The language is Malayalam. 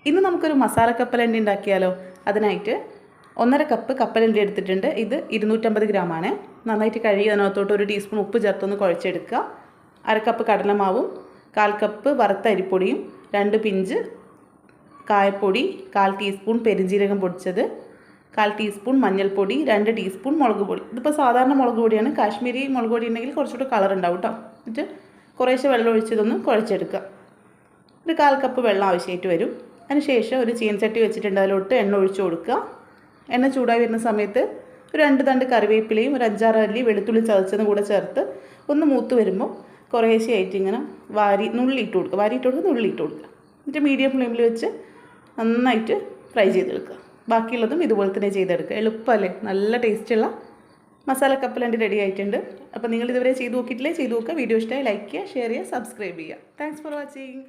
ഇന്ന് നമുക്കൊരു മസാല കപ്പലണ്ടി ഉണ്ടാക്കിയാലോ. അതിനായിട്ട് 1.5 കപ്പ് കപ്പലണ്ടി എടുത്തിട്ടുണ്ട്. ഇത് 250 ഗ്രാമാണ്. നന്നായിട്ട് കഴുകി അതിനകത്തോട്ട് 1 ടീസ്പൂൺ ഉപ്പ് ചേർത്തൊന്ന് കുഴച്ചെടുക്കുക. 1/2 കപ്പ് കടലമാവും, 1/4 കപ്പ് വറുത്ത അരിപ്പൊടിയും, 2 പിഞ്ച് കായപ്പൊടി, 1/4 ടീസ്പൂൺ പെരുംജീരകം പൊടിച്ചത്, 1/4 ടീസ്പൂൺ മഞ്ഞൾപ്പൊടി, 2 ടീസ്പൂൺ മുളക് പൊടി. ഇതിപ്പോൾ സാധാരണ മുളക് പൊടിയാണ്. കാശ്മീരി മുളക് പൊടി ഉണ്ടെങ്കിൽ കുറച്ചുകൂടി കളർ ഉണ്ടാവും കേട്ടോ. എന്നിട്ട് കുറേശ്ശെ വെള്ളം ഒഴിച്ചതൊന്ന് കുഴച്ചെടുക്കുക. ഒരു 1/4 കപ്പ് വെള്ളം ആവശ്യമായിട്ട് വരും. അതിനുശേഷം ഒരു ചീനച്ചട്ടി വെച്ചിട്ടുണ്ട്. അതിലോട്ട് എണ്ണ ഒഴിച്ചു കൊടുക്കുക. എണ്ണ ചൂടായി വരുന്ന സമയത്ത് ഒരു 2 തണ്ട് കറിവേപ്പിലയും ഒരു 5-6 അല്ലി വെളുത്തുള്ളി ചതച്ചതും കൂടെ ചേർത്ത് ഒന്ന് മൂത്ത് വരുമ്പോൾ കുറേശ്ശെയായിട്ട് ഇങ്ങനെ നുള്ളിയിട്ട് കൊടുക്കുക. നുള്ളിയിട്ട് കൊടുക്കുക. എന്നിട്ട് മീഡിയം ഫ്ലെയിമിൽ വെച്ച് നന്നായിട്ട് ഫ്രൈ ചെയ്തെടുക്കുക. ബാക്കിയുള്ളതും ഇതുപോലെ തന്നെ ചെയ്തെടുക്കുക. എളുപ്പമല്ലേ? നല്ല ടേസ്റ്റുള്ള മസാല കപ്പലണ്ടി റെഡി ആയിട്ടുണ്ട്. അപ്പോൾ നിങ്ങൾ ഇതുവരെ ചെയ്ത് നോക്കിയിട്ടില്ലേ? ചെയ്ത് നോക്കുക. വീഡിയോ ഇഷ്ടമായി ലൈക്ക് ചെയ്യുക, ഷെയർ ചെയ്യുക, സബ്സ്ക്രൈബ് ചെയ്യുക. Thanks for watching.